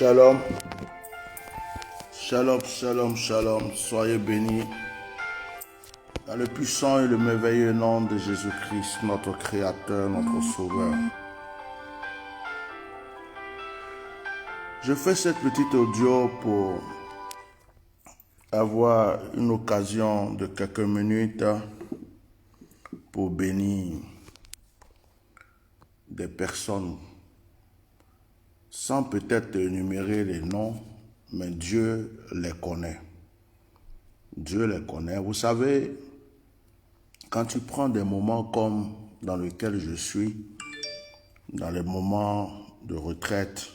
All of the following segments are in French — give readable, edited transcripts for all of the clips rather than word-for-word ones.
Shalom, shalom, shalom, shalom. Soyez bénis dans le puissant et le merveilleux nom de Jésus-Christ, notre Créateur, notre Sauveur. Je fais cette petite audio pour avoir une occasion de quelques minutes pour bénir des personnes sans peut-être énumérer les noms, mais Dieu les connaît. Dieu les connaît. Vous savez, quand tu prends des moments comme dans lesquels je suis, dans les moments de retraite,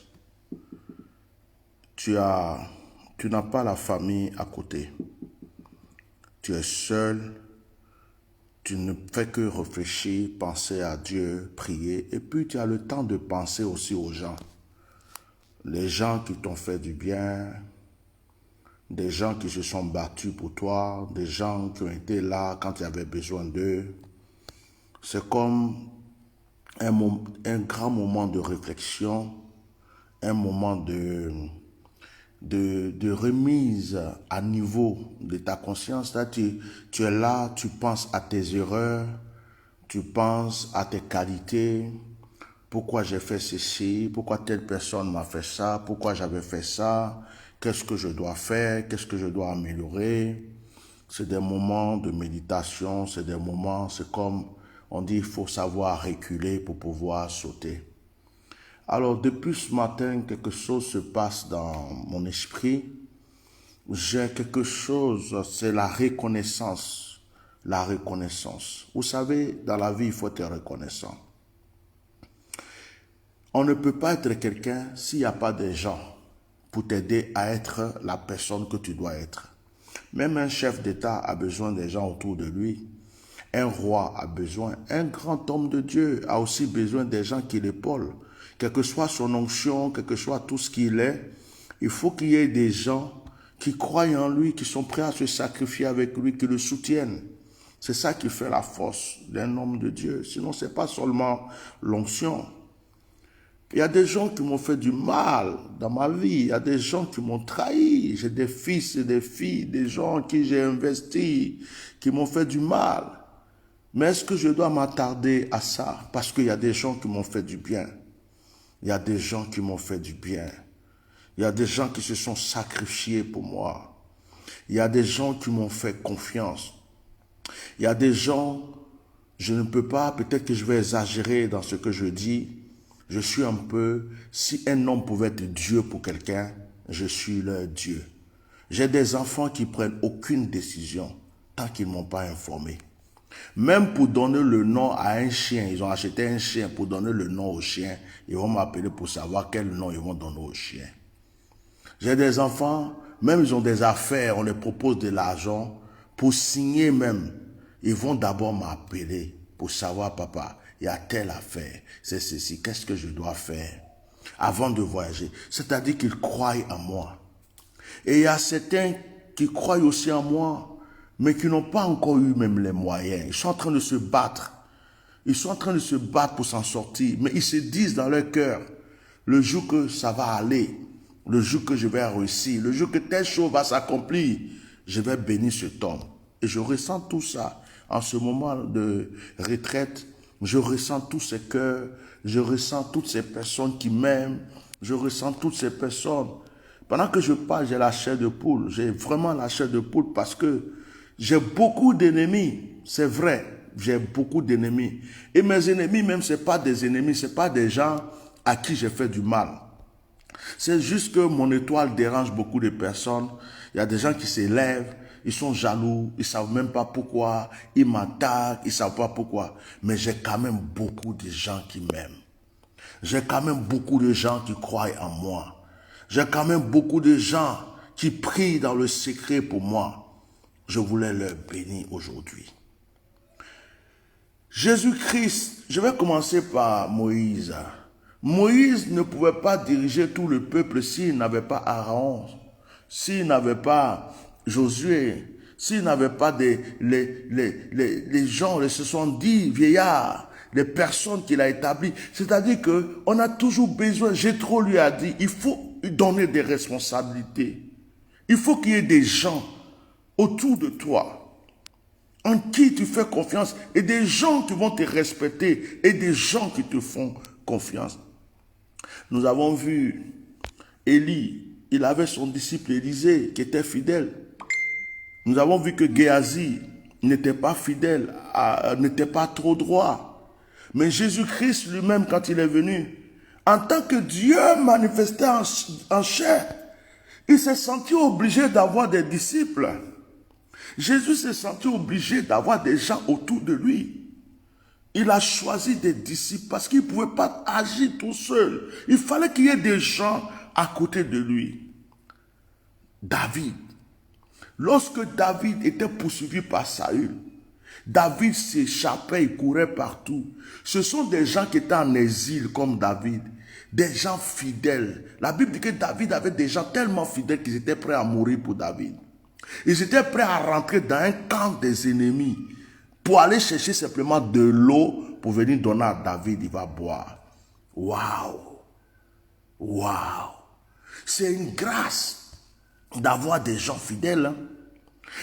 tu n'as pas la famille à côté. Tu es seul, tu ne fais que réfléchir, penser à Dieu, prier, et puis tu as le temps de penser aussi aux gens. Les gens qui t'ont fait du bien, des gens qui se sont battus pour toi, des gens qui ont été là quand tu avais besoin d'eux. C'est comme un grand moment de réflexion, un moment de remise à niveau de ta conscience. Là, tu es là, tu penses à tes erreurs, tu penses à tes qualités. Pourquoi j'ai fait ceci? Pourquoi telle personne m'a fait ça? Pourquoi j'avais fait ça? Qu'est-ce que je dois faire? Qu'est-ce que je dois améliorer? C'est des moments de méditation, c'est des moments, c'est comme on dit, il faut savoir reculer pour pouvoir sauter. Alors, depuis ce matin, quelque chose se passe dans mon esprit. J'ai quelque chose, c'est la reconnaissance. La reconnaissance. Vous savez, dans la vie, il faut être reconnaissant. On ne peut pas être quelqu'un s'il n'y a pas des gens pour t'aider à être la personne que tu dois être. Même un chef d'État a besoin des gens autour de lui. Un roi a besoin, un grand homme de Dieu a aussi besoin des gens qui l'épaulent. Quelle que soit son onction, quel que soit tout ce qu'il est, il faut qu'il y ait des gens qui croient en lui, qui sont prêts à se sacrifier avec lui, qui le soutiennent. C'est ça qui fait la force d'un homme de Dieu. Sinon, ce n'est pas seulement l'onction. Il y a des gens qui m'ont fait du mal dans ma vie. Il y a des gens qui m'ont trahi. J'ai des fils et des filles, des gens en qui j'ai investi, qui m'ont fait du mal. Mais est-ce que je dois m'attarder à ça? Parce qu'il y a des gens qui m'ont fait du bien. Il y a des gens qui m'ont fait du bien. Il y a des gens qui se sont sacrifiés pour moi. Il y a des gens qui m'ont fait confiance. Il y a des gens, je ne peux pas, peut-être que je vais exagérer dans ce que je dis. Je suis un peu, si un homme pouvait être Dieu pour quelqu'un, je suis leur Dieu. J'ai des enfants qui prennent aucune décision tant qu'ils ne m'ont pas informé. Même pour donner le nom à un chien, ils ont acheté un chien pour donner le nom au chien. Ils vont m'appeler pour savoir quel nom ils vont donner au chien. J'ai des enfants, même ils ont des affaires, on les propose de l'argent. Pour signer même, ils vont d'abord m'appeler pour savoir, papa, il y a telle affaire, c'est ceci, qu'est-ce que je dois faire avant de voyager. C'est-à-dire qu'ils croient en moi. Et il y a certains qui croient aussi en moi, mais qui n'ont pas encore eu même les moyens. Ils sont en train de se battre. Ils sont en train de se battre pour s'en sortir. Mais ils se disent dans leur cœur, le jour que ça va aller, le jour que je vais réussir, le jour que telle chose va s'accomplir, je vais bénir cet homme. Et je ressens tout ça en ce moment de retraite. Je ressens tous ces cœurs, je ressens toutes ces personnes qui m'aiment, je ressens toutes ces personnes. Pendant que je parle, j'ai la chair de poule. J'ai vraiment la chair de poule parce que j'ai beaucoup d'ennemis. C'est vrai, j'ai beaucoup d'ennemis. Et mes ennemis, même, ce n'est pas des ennemis, ce n'est pas des gens à qui j'ai fait du mal. C'est juste que mon étoile dérange beaucoup de personnes. Il y a des gens qui s'élèvent, ils sont jaloux, ils ne savent même pas pourquoi, ils m'attaquent, ils ne savent pas pourquoi. Mais j'ai quand même beaucoup de gens qui m'aiment. J'ai quand même beaucoup de gens qui croient en moi. J'ai quand même beaucoup de gens qui prient dans le secret pour moi. Je voulais leur bénir aujourd'hui. Jésus-Christ, je vais commencer par Moïse. Moïse ne pouvait pas diriger tout le peuple s'il n'avait pas Aaron, s'il n'avait pas Josué, s'il n'avait pas les gens, les 70 vieillards, les personnes qu'il a établies. C'est-à-dire qu'on a toujours besoin, Jéthro lui a dit, il faut donner des responsabilités. Il faut qu'il y ait des gens autour de toi en qui tu fais confiance et des gens qui vont te respecter et des gens qui te font confiance. Nous avons vu Élie, il avait son disciple Élisée qui était fidèle. Nous avons vu que Géasi n'était pas fidèle, n'était pas trop droit. Mais Jésus-Christ lui-même, quand il est venu, en tant que Dieu manifesté en chair, il s'est senti obligé d'avoir des disciples. Jésus s'est senti obligé d'avoir des gens autour de lui. Il a choisi des disciples parce qu'il ne pouvait pas agir tout seul. Il fallait qu'il y ait des gens à côté de lui. David. Lorsque David était poursuivi par Saül, David s'échappait, il courait partout. Ce sont des gens qui étaient en exil comme David, des gens fidèles. La Bible dit que David avait des gens tellement fidèles qu'ils étaient prêts à mourir pour David. Ils étaient prêts à rentrer dans un camp des ennemis pour aller chercher simplement de l'eau pour venir donner à David, il va boire. Waouh! Waouh! C'est une grâce d'avoir des gens fidèles.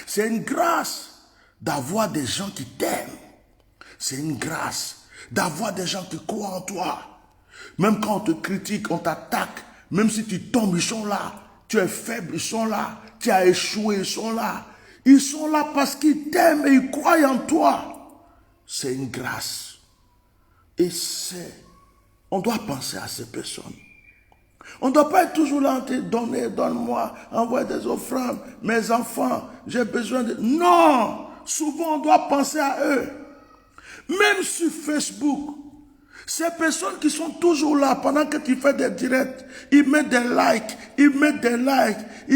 C'est une grâce d'avoir des gens qui t'aiment. C'est une grâce d'avoir des gens qui croient en toi. Même quand on te critique, on t'attaque, même si tu tombes, ils sont là. Tu es faible, ils sont là. Tu as échoué, ils sont là. Ils sont là parce qu'ils t'aiment et ils croient en toi. C'est une grâce. Et on doit penser à ces personnes. On ne doit pas être toujours là, te donner, donne-moi, envoie des offrandes, mes enfants, j'ai besoin de... Non! Souvent, on doit penser à eux. Même sur Facebook, ces personnes qui sont toujours là pendant que tu fais des directs, ils mettent des likes, ils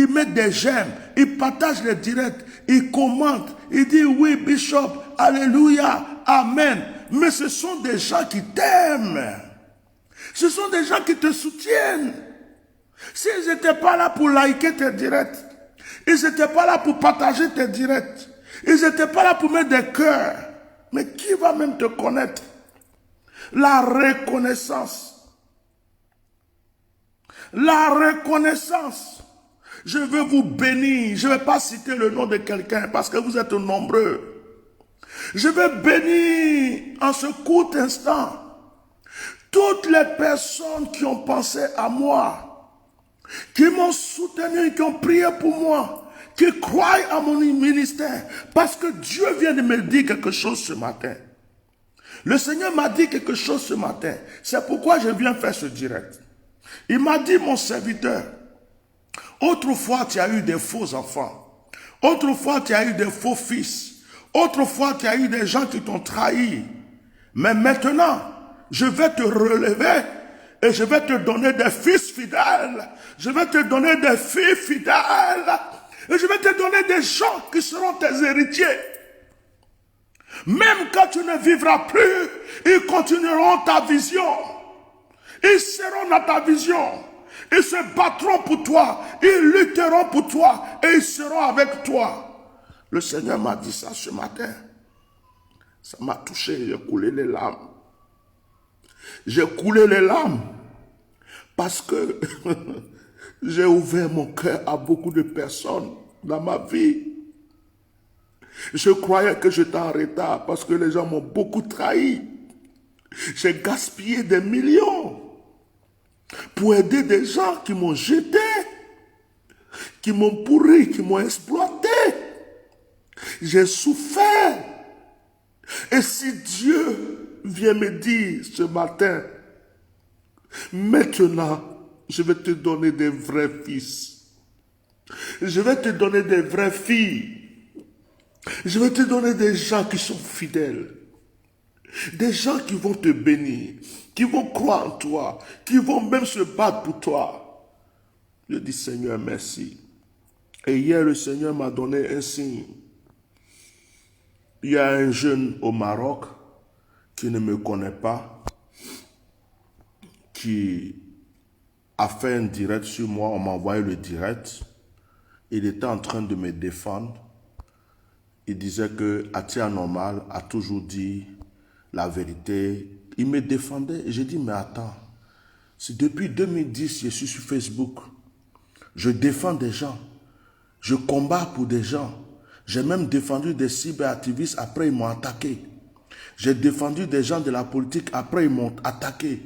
mettent des j'aime, ils partagent les directs, ils commentent, ils disent oui, Bishop, alléluia, amen. Mais ce sont des gens qui t'aiment. Ce sont des gens qui te soutiennent. S'ils n'étaient pas là pour liker tes directs, ils n'étaient pas là pour partager tes directs, ils n'étaient pas là pour mettre des cœurs, mais qui va même te connaître? La reconnaissance. La reconnaissance. Je veux vous bénir. Je ne vais pas citer le nom de quelqu'un parce que vous êtes nombreux. Je vais bénir en ce court instant toutes les personnes qui ont pensé à moi, qui m'ont soutenu, qui ont prié pour moi, qui croient à mon ministère, parce que Dieu vient de me dire quelque chose ce matin. Le Seigneur m'a dit quelque chose ce matin. C'est pourquoi je viens faire ce direct. Il m'a dit, mon serviteur, autrefois tu as eu des faux enfants. Autrefois tu as eu des faux fils. Autrefois tu as eu des gens qui t'ont trahi. Mais maintenant, je vais te relever et je vais te donner des fils fidèles. Je vais te donner des filles fidèles. Et je vais te donner des gens qui seront tes héritiers. Même quand tu ne vivras plus, ils continueront ta vision. Ils seront dans ta vision. Ils se battront pour toi. Ils lutteront pour toi. Et ils seront avec toi. Le Seigneur m'a dit ça ce matin. Ça m'a touché. J'ai coulé les larmes. J'ai coulé les larmes. Parce que j'ai ouvert mon cœur à beaucoup de personnes dans ma vie. Je croyais que j'étais en retard parce que les gens m'ont beaucoup trahi. J'ai gaspillé des millions pour aider des gens qui m'ont jeté, qui m'ont pourri, qui m'ont exploité. J'ai souffert. Et si Dieu vient me dire ce matin, maintenant, je vais te donner des vrais fils. Je vais te donner des vraies filles. Je vais te donner des gens qui sont fidèles. Des gens qui vont te bénir, qui vont croire en toi, qui vont même se battre pour toi. Je dis Seigneur, merci. Et hier, le Seigneur m'a donné un signe. Il y a un jeune au Maroc qui ne me connaît pas, qui a fait un direct sur moi. On m'a envoyé le direct. Il était en train de me défendre. Il disait que Atia Normal a toujours dit la vérité. Il me défendait. Et j'ai dit, mais attends, C'est depuis 2010, je suis sur Facebook. Je défends des gens. Je combats pour des gens. J'ai même défendu des cyberactivistes, après ils m'ont attaqué. J'ai défendu des gens de la politique, après ils m'ont attaqué.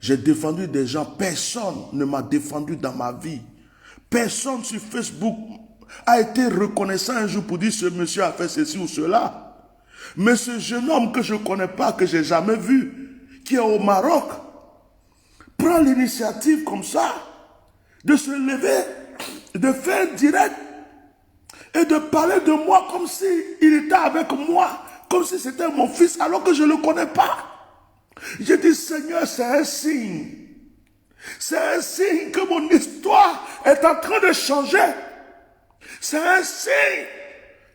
J'ai défendu des gens, personne ne m'a défendu dans ma vie. Personne sur Facebook a été reconnaissant un jour pour dire ce monsieur a fait ceci ou cela. Mais ce jeune homme que je ne connais pas, que je n'ai jamais vu, qui est au Maroc, prend l'initiative comme ça, de se lever, de faire direct et de parler de moi comme s'il était avec moi, comme si c'était mon fils, alors que je ne le connais pas. J'ai dit, Seigneur, c'est un signe. C'est un signe que mon histoire est en train de changer. C'est un signe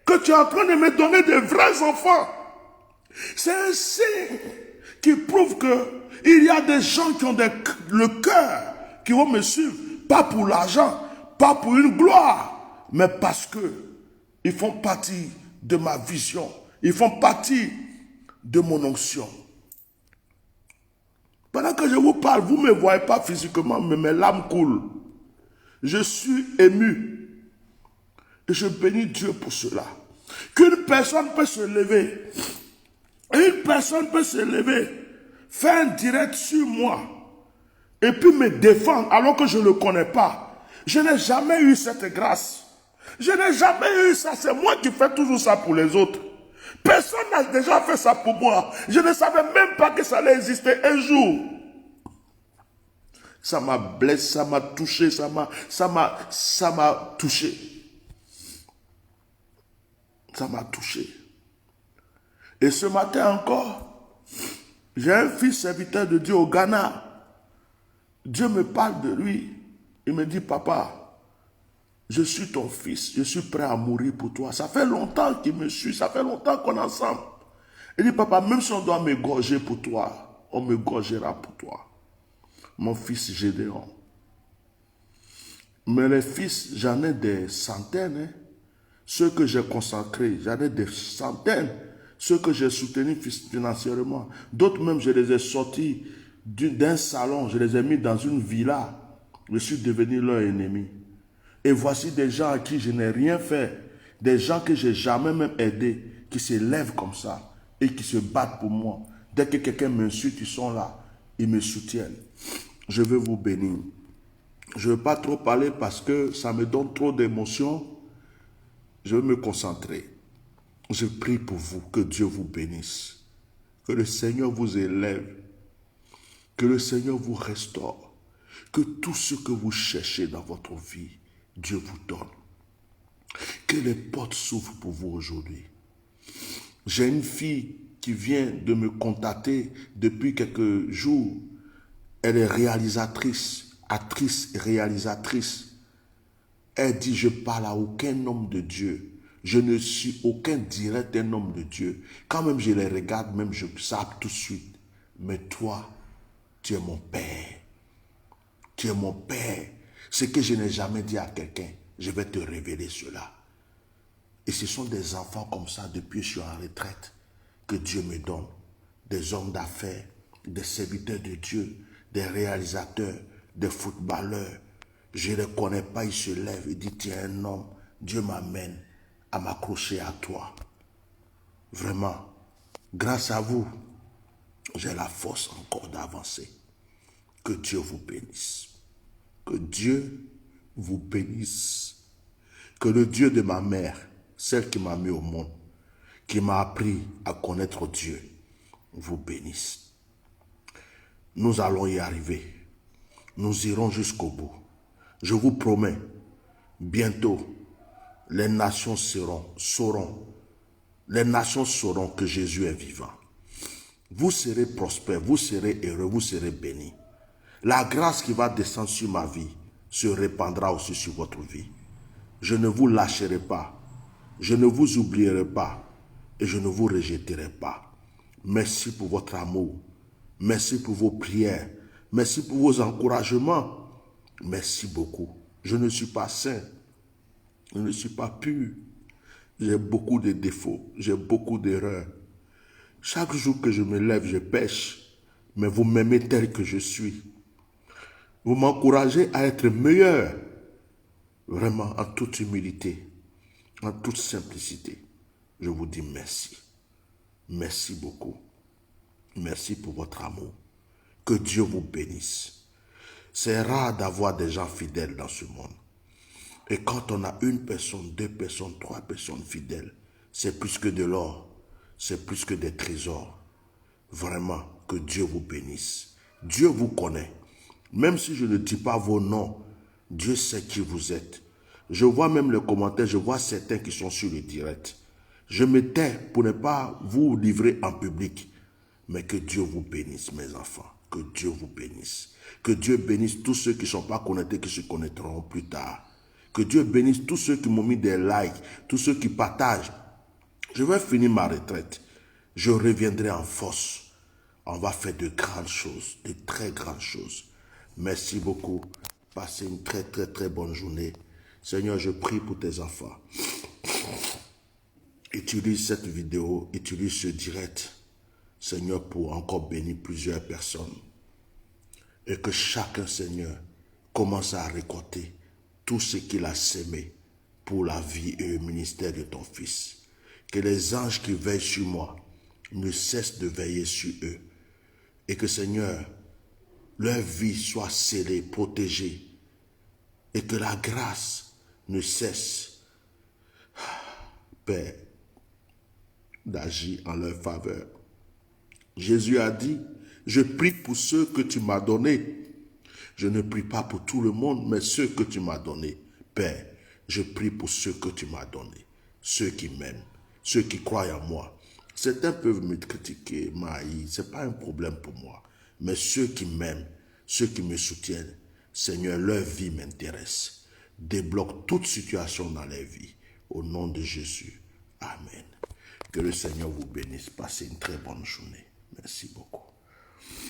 que tu es en train de me donner de vrais enfants. C'est un signe qui prouve qu'il y a des gens qui ont le cœur, qui vont me suivre, pas pour l'argent, pas pour une gloire, mais parce qu'ils font partie de ma vision. Ils font partie de mon onction. Pendant que je vous parle, vous ne me voyez pas physiquement, mais mes larmes coulent. Je suis ému. Et je bénis Dieu pour cela. Qu'une personne peut se lever. Une personne peut se lever, faire un direct sur moi, et puis me défendre alors que je ne le connais pas. Je n'ai jamais eu cette grâce. Je n'ai jamais eu ça. C'est moi qui fais toujours ça pour les autres. Personne n'a déjà fait ça pour moi. Je ne savais même pas que ça allait exister un jour. Ça m'a blessé, ça m'a touché, ça m'a touché. Ça m'a touché. Et ce matin encore, j'ai un fils serviteur de Dieu au Ghana. Dieu me parle de lui. Il me dit, papa, je suis ton fils, je suis prêt à mourir pour toi. Ça fait longtemps qu'il me suit, ça fait longtemps qu'on est ensemble. Il dit, papa, même si on doit m'égorger pour toi, on m'égorgera pour toi. Mon fils Gédéon. Mais les fils, j'en ai des centaines. Ceux que j'ai consacrés, j'en ai des centaines. Ceux que j'ai soutenus financièrement. D'autres même, je les ai sortis d'un salon, je les ai mis dans une villa. Je suis devenu leur ennemi. Et voici des gens à qui je n'ai rien fait, des gens que je n'ai jamais même aidés, qui se lèvent comme ça et qui se battent pour moi. Dès que quelqu'un m'insulte, ils sont là, ils me soutiennent. Je veux vous bénir. Je ne veux pas trop parler parce que ça me donne trop d'émotions. Je veux me concentrer. Je prie pour vous, que Dieu vous bénisse, que le Seigneur vous élève, que le Seigneur vous restaure, que tout ce que vous cherchez dans votre vie, Dieu vous donne. Que les portes s'ouvrent pour vous aujourd'hui. J'ai une fille qui vient de me contacter depuis quelques jours. Elle est réalisatrice, actrice et réalisatrice. Elle dit, je parle à aucun homme de Dieu. Je ne suis aucun direct d'un homme de Dieu. Quand même je les regarde, même je sape tout de suite. Mais toi, tu es mon Père. Tu es mon Père. Ce que je n'ai jamais dit à quelqu'un, je vais te révéler cela. Et ce sont des enfants comme ça, depuis que je suis en retraite, que Dieu me donne. Des hommes d'affaires, des serviteurs de Dieu, des réalisateurs, des footballeurs. Je ne les connais pas, ils se lèvent et disent, tu es un homme, Dieu m'amène à m'accrocher à toi. Vraiment, grâce à vous, j'ai la force encore d'avancer. Que Dieu vous bénisse. Que Dieu vous bénisse. Que le Dieu de ma mère, celle qui m'a mis au monde, qui m'a appris à connaître Dieu, vous bénisse. Nous allons y arriver. Nous irons jusqu'au bout. Je vous promets, bientôt, les nations sauront que Jésus est vivant. Vous serez prospères, vous serez heureux, vous serez bénis. La grâce qui va descendre sur ma vie se répandra aussi sur votre vie. Je ne vous lâcherai pas, je ne vous oublierai pas et je ne vous rejetterai pas. Merci pour votre amour, merci pour vos prières, merci pour vos encouragements. Merci beaucoup. Je ne suis pas saint, je ne suis pas pur. J'ai beaucoup de défauts, j'ai beaucoup d'erreurs. Chaque jour que je me lève, je pêche, mais vous m'aimez tel que je suis. Vous m'encouragez à être meilleur. Vraiment, en toute humilité, en toute simplicité. Je vous dis merci. Merci beaucoup. Merci pour votre amour. Que Dieu vous bénisse. C'est rare d'avoir des gens fidèles dans ce monde. Et quand on a une personne, deux personnes, trois personnes fidèles, c'est plus que de l'or. C'est plus que des trésors. Vraiment, que Dieu vous bénisse. Dieu vous connaît. Même si je ne dis pas vos noms, Dieu sait qui vous êtes. Je vois même les commentaires, je vois certains qui sont sur le direct. Je me tais pour ne pas vous livrer en public. Mais que Dieu vous bénisse, mes enfants. Que Dieu vous bénisse. Que Dieu bénisse tous ceux qui ne sont pas connectés, qui se connaîtront plus tard. Que Dieu bénisse tous ceux qui m'ont mis des likes, tous ceux qui partagent. Je vais finir ma retraite. Je reviendrai en force. On va faire de grandes choses, de très grandes choses. Merci beaucoup. Passez une très très bonne journée. Seigneur, je prie pour tes enfants. Utilise cette vidéo, utilise ce direct, Seigneur, pour encore bénir plusieurs personnes. Et que chacun, Seigneur, commence à récolter tout ce qu'il a sémé pour la vie et le ministère de ton Fils. Que les anges qui veillent sur moi ne cessent de veiller sur eux. Et que, Seigneur, leur vie soit scellée, protégée. Et que la grâce ne cesse, Père, d'agir en leur faveur. Jésus a dit, je prie pour ceux que tu m'as donnés. Je ne prie pas pour tout le monde, mais ceux que tu m'as donnés. Père, je prie pour ceux que tu m'as donnés. Ceux qui m'aiment, ceux qui croient en moi. Certains peuvent me critiquer, m'haïr, ce n'est pas un problème pour moi. Mais ceux qui m'aiment, ceux qui me soutiennent, Seigneur, leur vie m'intéresse. Débloque toute situation dans leur vie. Au nom de Jésus. Amen. Que le Seigneur vous bénisse. Passez une très bonne journée. Merci beaucoup.